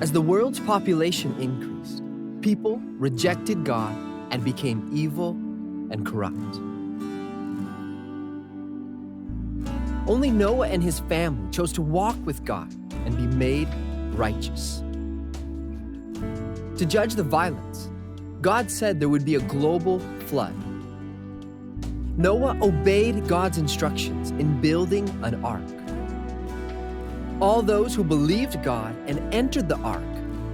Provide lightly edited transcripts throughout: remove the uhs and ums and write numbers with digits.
As the world's population increased, people rejected God and became evil and corrupt. Only Noah and his family chose to walk with God and be made righteous. To judge the violence, God said there would be a global flood. Noah obeyed God's instructions in building an ark. All those who believed God and entered the ark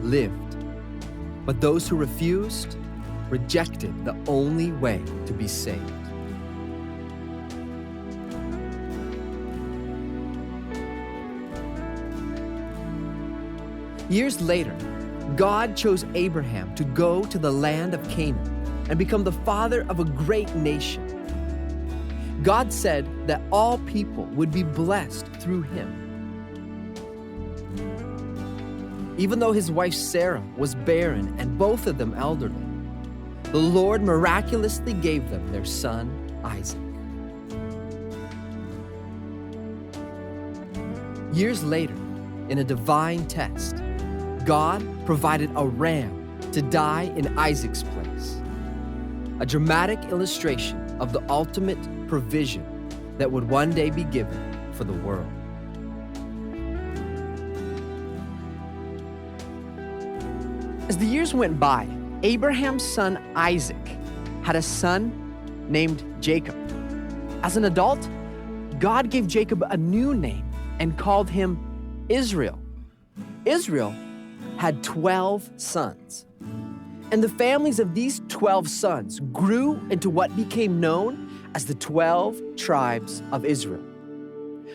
lived, but those who refused rejected the only way to be saved. Years later, God chose Abraham to go to the land of Canaan and become the father of a great nation. God said that all people would be blessed through him. Even though his wife Sarah was barren and both of them elderly, the Lord miraculously gave them their son, Isaac. Years later, in a divine test, God provided a ram to die in Isaac's place, a dramatic illustration of the ultimate provision that would one day be given for the world. As the years went by, Abraham's son Isaac had a son named Jacob. As an adult, God gave Jacob a new name and called him Israel. Israel had 12 sons. And the families of these 12 sons grew into what became known as the 12 tribes of Israel.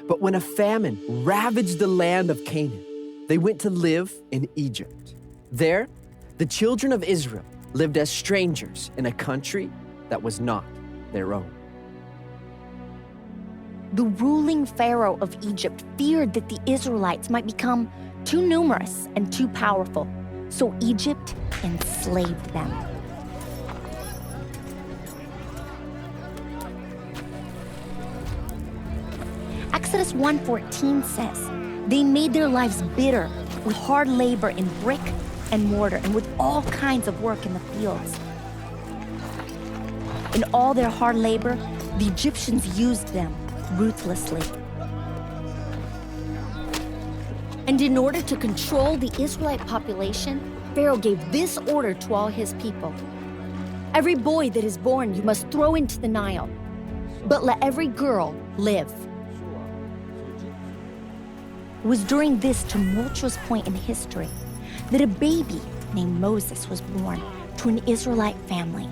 But when a famine ravaged the land of Canaan, they went to live in Egypt. There, the children of Israel lived as strangers in a country that was not their own. The ruling Pharaoh of Egypt feared that the Israelites might become too numerous and too powerful, so Egypt enslaved them. Exodus 1:14 says, "They made their lives bitter with hard labor in brick and mortar and with all kinds of work in the fields. In all their hard labor, the Egyptians used them ruthlessly." And in order to control the Israelite population, Pharaoh gave this order to all his people: "Every boy that is born you must throw into the Nile, but let every girl live." It was during this tumultuous point in history that a baby named Moses was born to an Israelite family.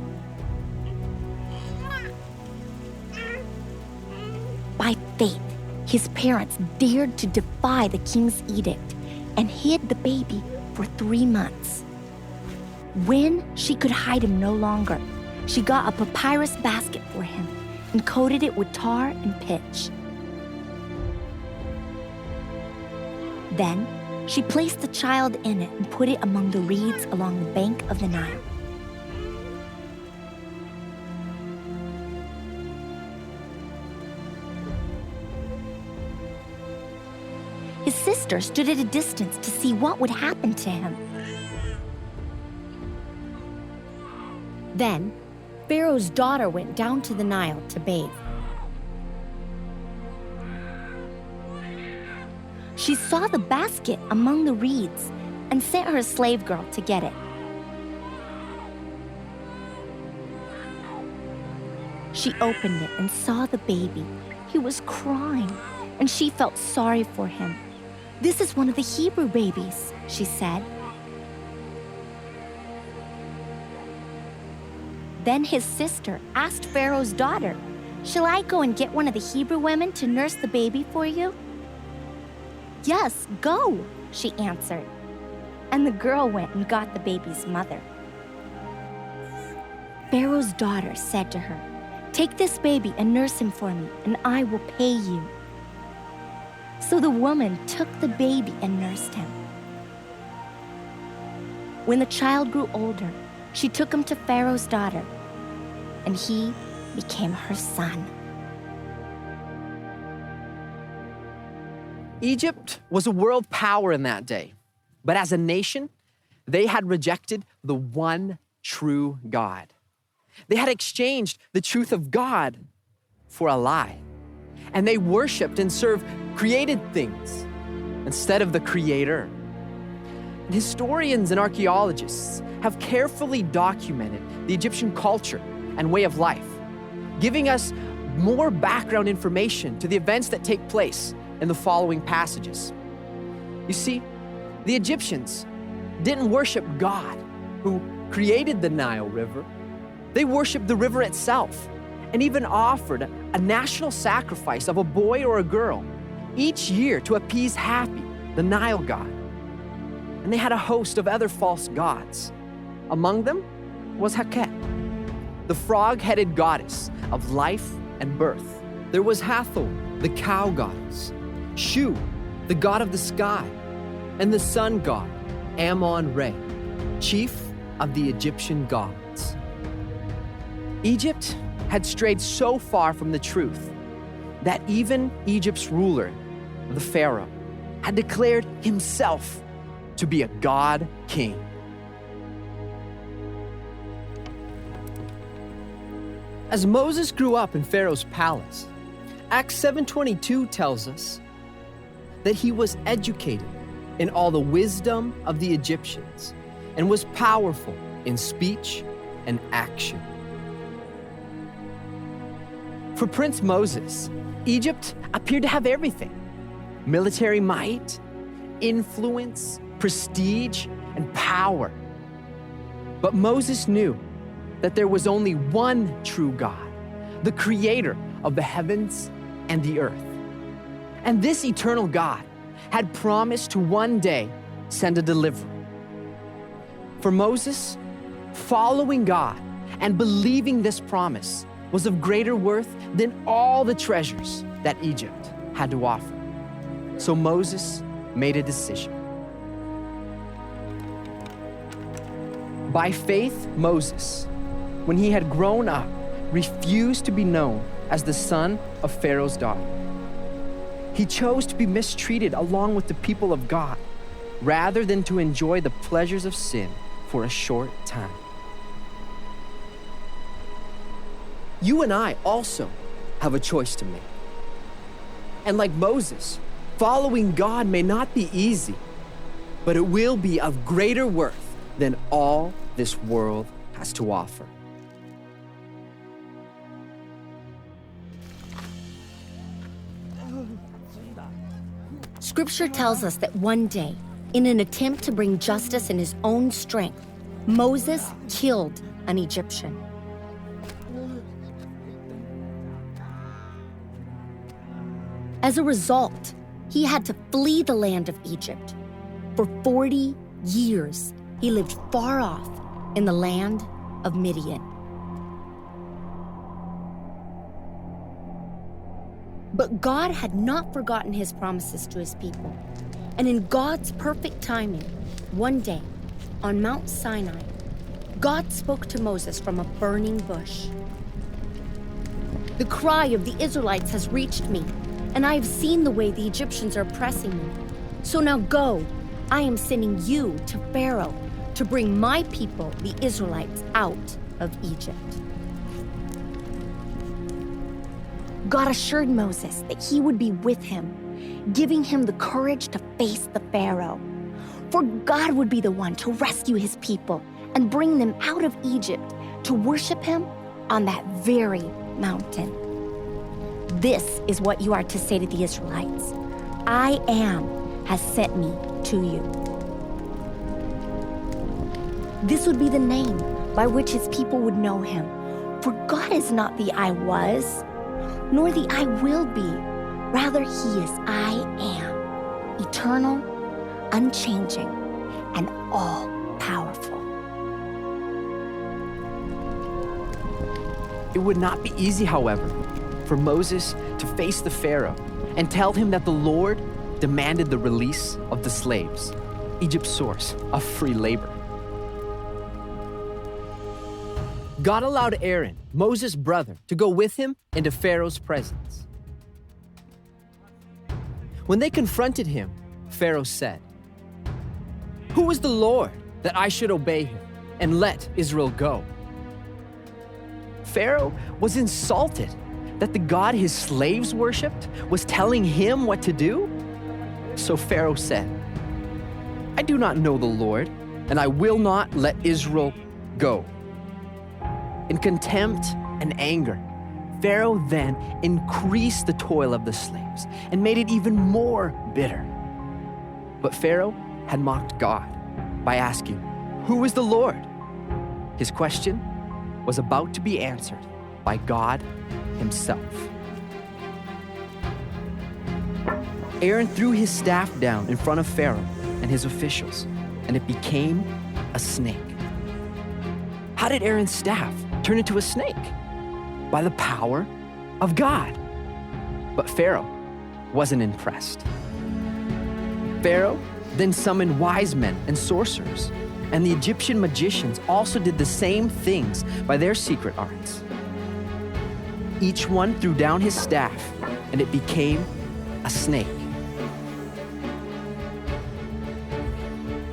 By faith, his parents dared to defy the king's edict and hid the baby for 3 months. When she could hide him no longer, she got a papyrus basket for him and coated it with tar and pitch. Then, she placed the child in it and put it among the reeds along the bank of the Nile. His sister stood at a distance to see what would happen to him. Then, Pharaoh's daughter went down to the Nile to bathe. She saw the basket among the reeds and sent her slave girl to get it. She opened it and saw the baby. He was crying, and she felt sorry for him. "This is one of the Hebrew babies," she said. Then his sister asked Pharaoh's daughter, "Shall I go and get one of the Hebrew women to nurse the baby for you?" "Yes, go," she answered. And the girl went and got the baby's mother. Pharaoh's daughter said to her, "Take this baby and nurse him for me, and I will pay you." So the woman took the baby and nursed him. When the child grew older, she took him to Pharaoh's daughter, and he became her son. Egypt was a world power in that day. But as a nation, they had rejected the one true God. They had exchanged the truth of God for a lie. And they worshiped and served created things instead of the Creator. And historians and archaeologists have carefully documented the Egyptian culture and way of life, giving us more background information to the events that take place in the following passages. You see, the Egyptians didn't worship God, who created the Nile River. They worshiped the river itself and even offered a national sacrifice of a boy or a girl each year to appease Happy, the Nile god. And they had a host of other false gods. Among them was Heket, the frog-headed goddess of life and birth. There was Hathor, the cow goddess, Shu, the god of the sky, and the sun god, Ammon-Re, chief of the Egyptian gods. Egypt had strayed so far from the truth that even Egypt's ruler, the Pharaoh, had declared himself to be a god king. As Moses grew up in Pharaoh's palace, Acts 7:22 tells us that he was educated in all the wisdom of the Egyptians and was powerful in speech and action. For Prince Moses, Egypt appeared to have everything: military might, influence, prestige, and power. But Moses knew that there was only one true God, the creator of the heavens and the earth. And this eternal God had promised to one day send a deliverer. For Moses, following God and believing this promise was of greater worth than all the treasures that Egypt had to offer. So Moses made a decision. By faith, Moses, when he had grown up, refused to be known as the son of Pharaoh's daughter. He chose to be mistreated along with the people of God, rather than to enjoy the pleasures of sin for a short time. You and I also have a choice to make. And like Moses, following God may not be easy, but it will be of greater worth than all this world has to offer. Scripture tells us that one day, in an attempt to bring justice in his own strength, Moses killed an Egyptian. As a result, he had to flee the land of Egypt. For 40 years, he lived far off in the land of Midian. But God had not forgotten his promises to his people. And in God's perfect timing, one day, on Mount Sinai, God spoke to Moses from a burning bush. "The cry of the Israelites has reached me, and I have seen the way the Egyptians are oppressing me. So now go, I am sending you to Pharaoh to bring my people, the Israelites, out of Egypt." God assured Moses that he would be with him, giving him the courage to face the Pharaoh. For God would be the one to rescue his people and bring them out of Egypt to worship him on that very mountain. This is what you are to say to the Israelites: "I am has sent me to you." This would be the name by which his people would know him. For God is not the I was, nor the I will be. Rather, he is I am, eternal, unchanging, and all-powerful. It would not be easy, however, for Moses to face the Pharaoh and tell him that the Lord demanded the release of the slaves, Egypt's source of free labor. God allowed Aaron, Moses' brother, to go with him into Pharaoh's presence. When they confronted him, Pharaoh said, Who is the Lord that I should obey him and let Israel go? Pharaoh was insulted that the God his slaves worshipped was telling him what to do. So Pharaoh said, I do not know the Lord, and I will not let Israel go. In contempt and anger, Pharaoh then increased the toil of the slaves and made it even more bitter. But Pharaoh had mocked God by asking, Who is the Lord? His question was about to be answered by God himself. Aaron threw his staff down in front of Pharaoh and his officials, and it became a snake. How did Aaron's staff turn into a snake? By the power of God. But Pharaoh wasn't impressed. Pharaoh then summoned wise men and sorcerers, and the Egyptian magicians also did the same things by their secret arts. Each one threw down his staff, and it became a snake.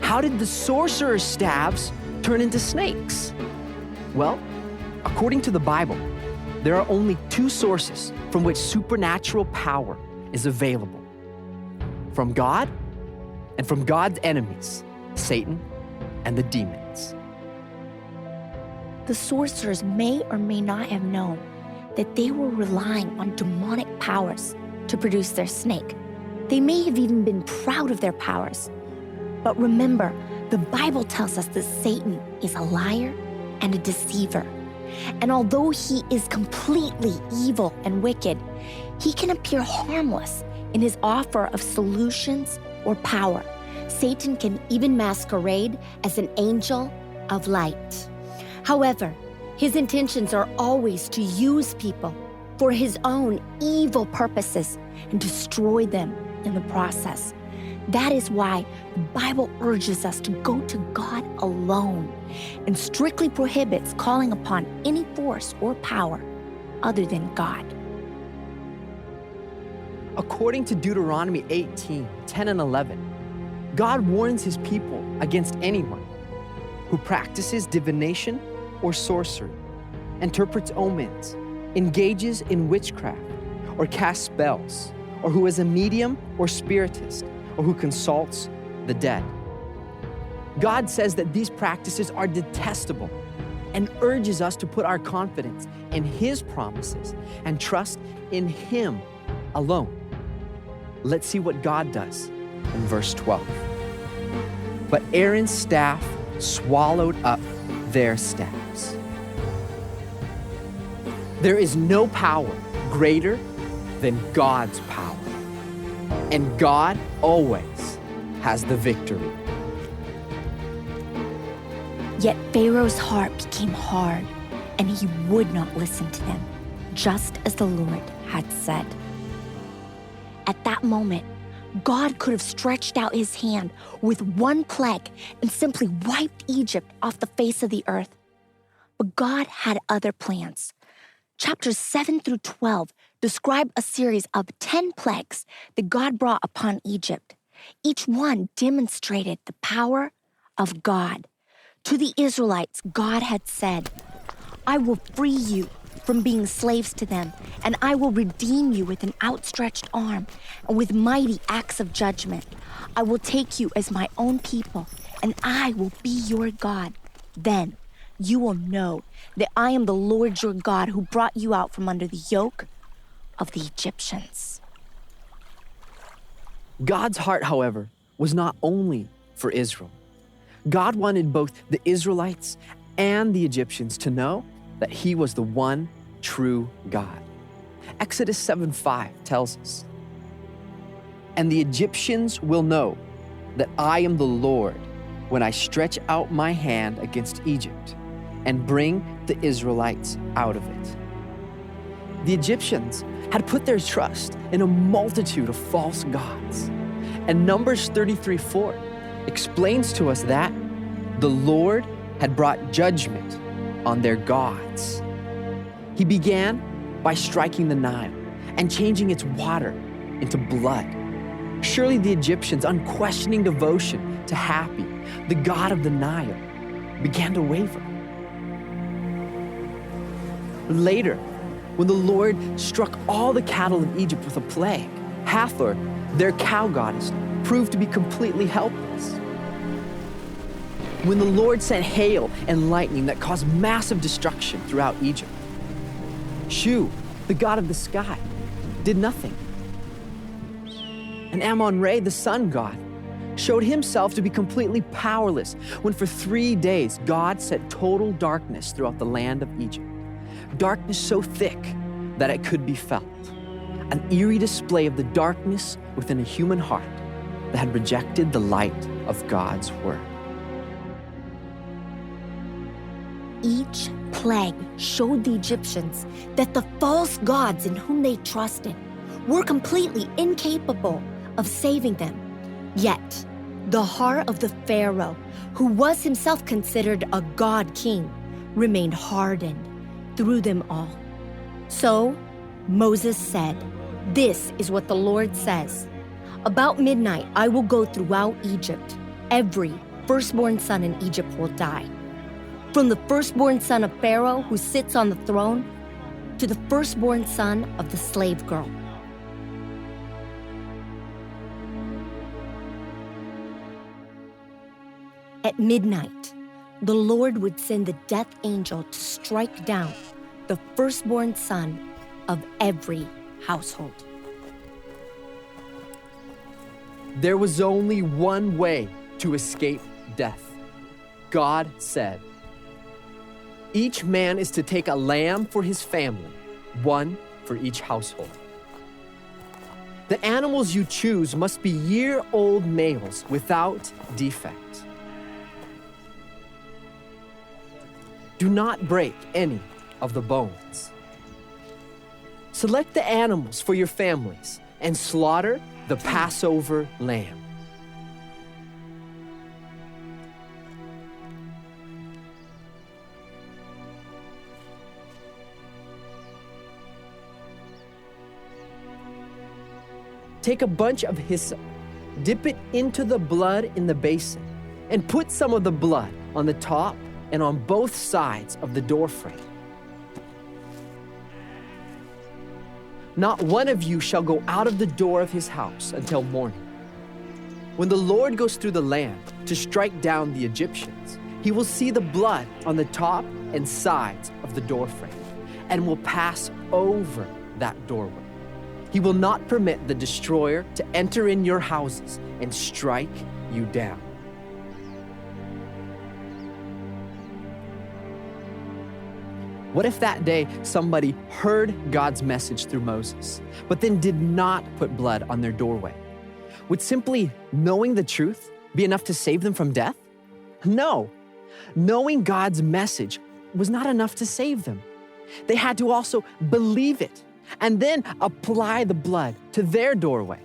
How did the sorcerer's staves turn into snakes? Well, according to the Bible, there are only two sources from which supernatural power is available: from God and from God's enemies, Satan and the demons. The sorcerers may or may not have known that they were relying on demonic powers to produce their snake. They may have even been proud of their powers. But remember, the Bible tells us that Satan is a liar and a deceiver. And although he is completely evil and wicked, he can appear harmless in his offer of solutions or power. Satan can even masquerade as an angel of light. However, his intentions are always to use people for his own evil purposes and destroy them in the process. That is why the Bible urges us to go to God alone and strictly prohibits calling upon any force or power other than God. According to Deuteronomy 18:10 and 11, God warns his people against anyone who practices divination or sorcery, interprets omens, engages in witchcraft, or casts spells, or who is a medium or spiritist, or who consults the dead. God says that these practices are detestable and urges us to put our confidence in his promises and trust in him alone. Let's see what God does in verse 12. But Aaron's staff swallowed up their staffs. There is no power greater than God's power, and God always has the victory. Yet Pharaoh's heart became hard, and he would not listen to them, just as the Lord had said. At that moment, God could have stretched out his hand with one plague and simply wiped Egypt off the face of the earth. But God had other plans. Chapters 7 through 12 describe a series of 10 plagues that God brought upon Egypt. Each one demonstrated the power of God. To the Israelites, God had said, I will free you from being slaves to them, and I will redeem you with an outstretched arm and with mighty acts of judgment. I will take you as my own people, and I will be your God. Then you will know that I am the Lord your God who brought you out from under the yoke of the Egyptians. God's heart, however, was not only for Israel. God wanted both the Israelites and the Egyptians to know that he was the one true God. Exodus 7:5 tells us, and the Egyptians will know that I am the Lord when I stretch out my hand against Egypt and bring the Israelites out of it. The Egyptians had put their trust in a multitude of false gods. And Numbers 33:4 explains to us that the Lord had brought judgment on their gods. He began by striking the Nile and changing its water into blood. Surely the Egyptians' unquestioning devotion to Happy the god of the Nile, began to waver. Later, when the Lord struck all the cattle of Egypt with a plague, Hathor, their cow goddess, proved to be completely helpless. When the Lord sent hail and lightning that caused massive destruction throughout Egypt, Shu, the god of the sky, did nothing. And Ammon-Ra, the sun god, showed himself to be completely powerless when for 3 days God set total darkness throughout the land of Egypt. Darkness so thick that it could be felt. An eerie display of the darkness within a human heart that had rejected the light of God's word. Each plague showed the Egyptians that the false gods in whom they trusted were completely incapable of saving them. Yet, the heart of the Pharaoh, who was himself considered a god king, remained hardened through them all. So, Moses said, "This is what the Lord says. About midnight, I will go throughout Egypt. Every firstborn son in Egypt will die. From the firstborn son of Pharaoh who sits on the throne to the firstborn son of the slave girl." At midnight, the Lord would send the death angel to strike down the firstborn son of every household. There was only one way to escape death. God said, "Each man is to take a lamb for his family, one for each household. The animals you choose must be year-old males without defect. Do not break any of the bones. Select the animals for your families and slaughter the Passover lamb. Take a bunch of hyssop, dip it into the blood in the basin, and put some of the blood on the top and on both sides of the doorframe. Not one of you shall go out of the door of his house until morning. When the Lord goes through the land to strike down the Egyptians, he will see the blood on the top and sides of the doorframe and will pass over that doorway. He will not permit the destroyer to enter in your houses and strike you down." What if that day somebody heard God's message through Moses, but then did not put blood on their doorway? Would simply knowing the truth be enough to save them from death? No. Knowing God's message was not enough to save them. They had to also believe it and then apply the blood to their doorway.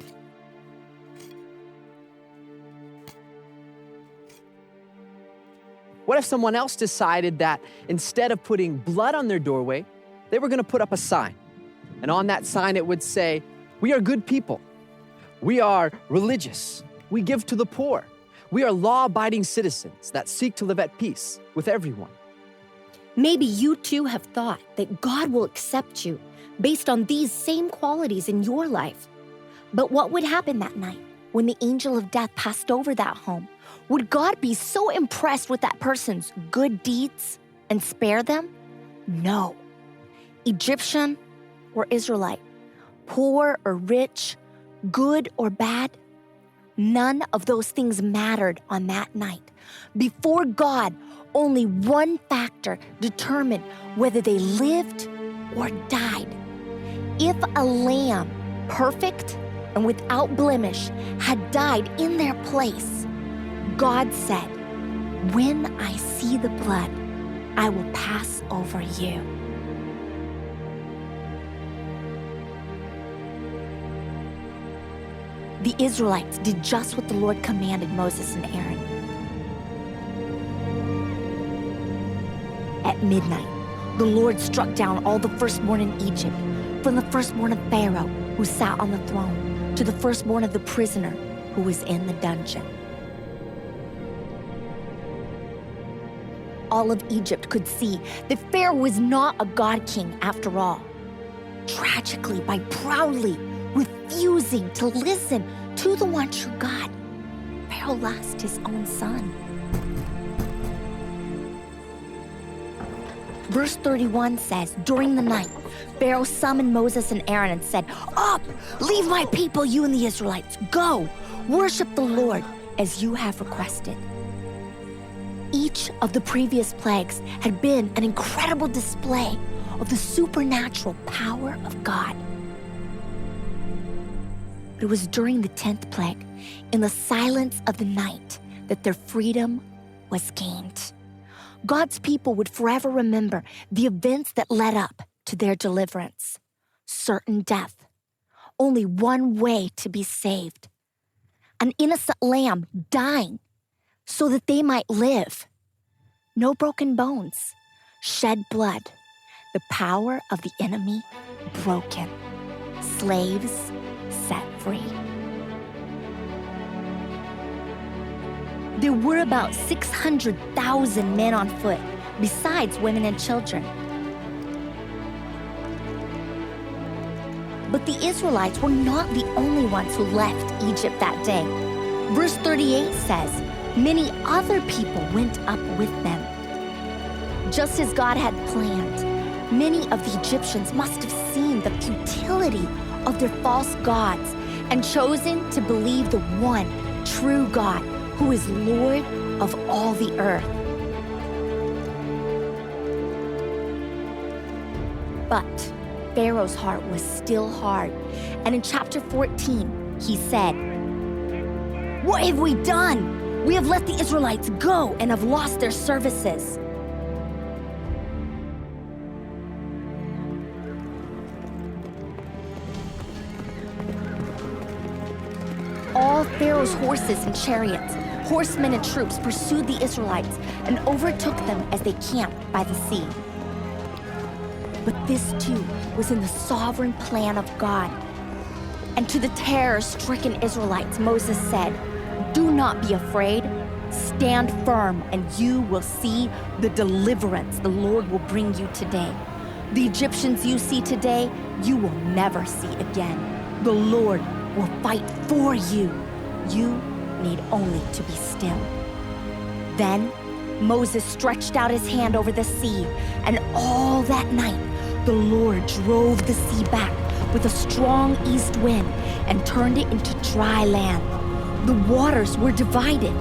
What if someone else decided that instead of putting blood on their doorway, they were going to put up a sign? And on that sign it would say, "We are good people. We are religious. We give to the poor. We are law-abiding citizens that seek to live at peace with everyone." Maybe you too have thought that God will accept you based on these same qualities in your life. But what would happen that night when the angel of death passed over that home? Would God be so impressed with that person's good deeds and spare them? No. Egyptian or Israelite, poor or rich, good or bad, none of those things mattered on that night. Before God, only one factor determined whether they lived or died. If a lamb, perfect and without blemish, had died in their place, God said, "When I see the blood, I will pass over you." The Israelites did just what the Lord commanded Moses and Aaron. At midnight, the Lord struck down all the firstborn in Egypt, from the firstborn of Pharaoh, who sat on the throne, to the firstborn of the prisoner who was in the dungeon. all of Egypt could see that Pharaoh was not a God king after all. Tragically, by proudly refusing to listen to the one true God, Pharaoh lost his own son. Verse 31 says, during the night, Pharaoh summoned Moses and Aaron and said, "Up, leave my people, you and the Israelites. Go, worship the Lord as you have requested." Each of the previous plagues had been an incredible display of the supernatural power of God. But it was during the 10th plague, in the silence of the night, that their freedom was gained. God's people would forever remember the events that led up to their deliverance: certain death, only one way to be saved, an innocent lamb dying so that they might live, no broken bones, shed blood, the power of the enemy broken, slaves set free. There were about 600,000 men on foot, besides women and children. But the Israelites were not the only ones who left Egypt that day. Verse 38 says, many other people went up with them. Just as God had planned, many of the Egyptians must have seen the futility of their false gods and chosen to believe the one true God, who is Lord of all the earth. But Pharaoh's heart was still hard, and in chapter 14, he said, "What have we done? We have let the Israelites go and have lost their services." All Pharaoh's horses and chariots, horsemen and troops pursued the Israelites and overtook them as they camped by the sea. But this too was in the sovereign plan of God. And to the terror-stricken Israelites, Moses said, "Do not be afraid. Stand firm, and you will see the deliverance the Lord will bring you today. The Egyptians you see today, you will never see again. The Lord will fight for you. You need only to be still." Then Moses stretched out his hand over the sea, and all that night the Lord drove the sea back with a strong east wind and turned it into dry land. The waters were divided,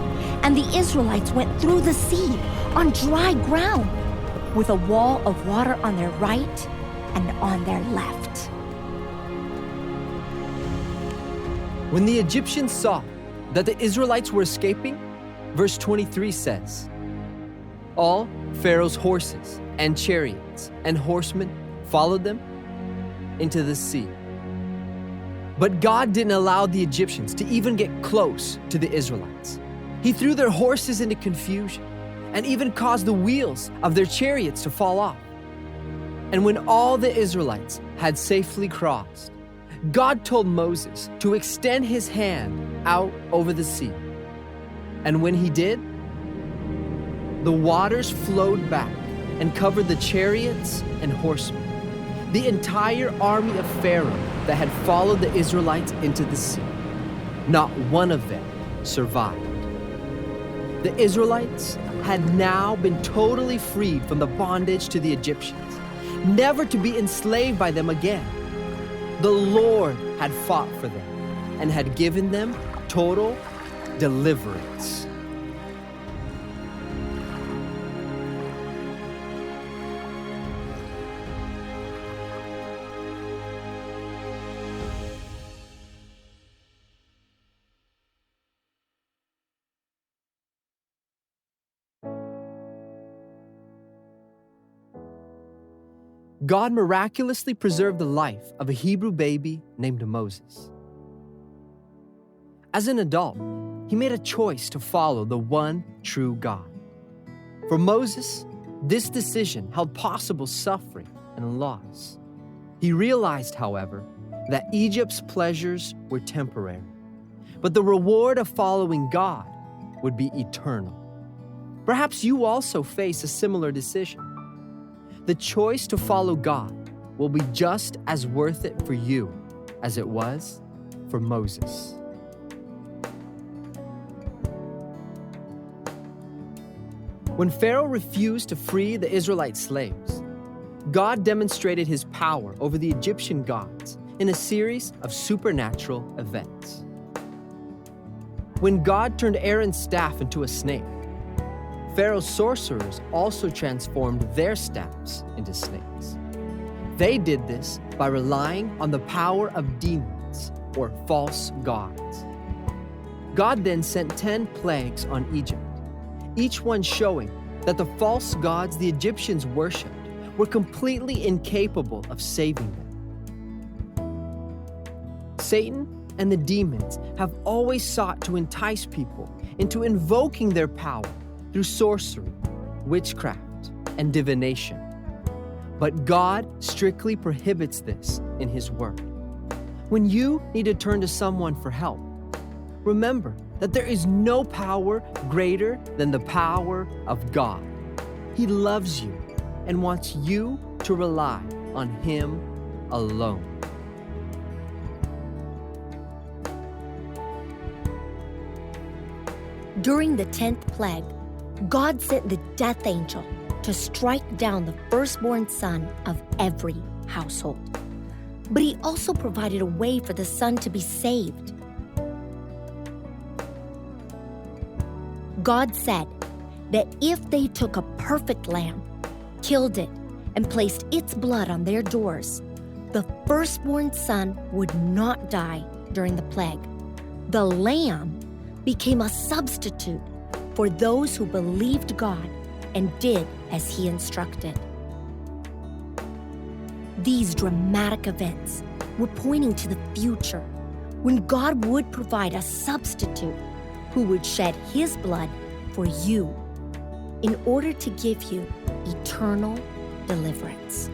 and the Israelites went through the sea on dry ground, with a wall of water on their right and on their left. When the Egyptians saw that the Israelites were escaping, verse 23 says, all Pharaoh's horses and chariots and horsemen followed them into the sea. But God didn't allow the Egyptians to even get close to the Israelites. He threw their horses into confusion and even caused the wheels of their chariots to fall off. And when all the Israelites had safely crossed, God told Moses to extend his hand out over the sea. And when he did, the waters flowed back and covered the chariots and horsemen, the entire army of Pharaoh that had followed the Israelites into the sea. Not one of them survived. The Israelites had now been totally freed from the bondage to the Egyptians, never to be enslaved by them again. The Lord had fought for them and had given them total deliverance. God miraculously preserved the life of a Hebrew baby named Moses. As an adult, he made a choice to follow the one true God. For Moses, this decision held possible suffering and loss. He realized, however, that Egypt's pleasures were temporary, but the reward of following God would be eternal. Perhaps you also face a similar decision. The choice to follow God will be just as worth it for you as it was for Moses. When Pharaoh refused to free the Israelite slaves, God demonstrated his power over the Egyptian gods in a series of supernatural events. When God turned Aaron's staff into a snake, Pharaoh's sorcerers also transformed their staffs into snakes. They did this by relying on the power of demons or false gods. God then sent 10 plagues on Egypt, each one showing that the false gods the Egyptians worshipped were completely incapable of saving them. Satan and the demons have always sought to entice people into invoking their power through sorcery, witchcraft, and divination. But God strictly prohibits this in His Word. When you need to turn to someone for help, remember that there is no power greater than the power of God. He loves you and wants you to rely on Him alone. During the 10th plague, God sent the death angel to strike down the firstborn son of every household. But He also provided a way for the son to be saved. God said that if they took a perfect lamb, killed it, and placed its blood on their doors, the firstborn son would not die during the plague. The lamb became a substitute for those who believed God and did as He instructed. These dramatic events were pointing to the future, when God would provide a substitute who would shed His blood for you in order to give you eternal deliverance.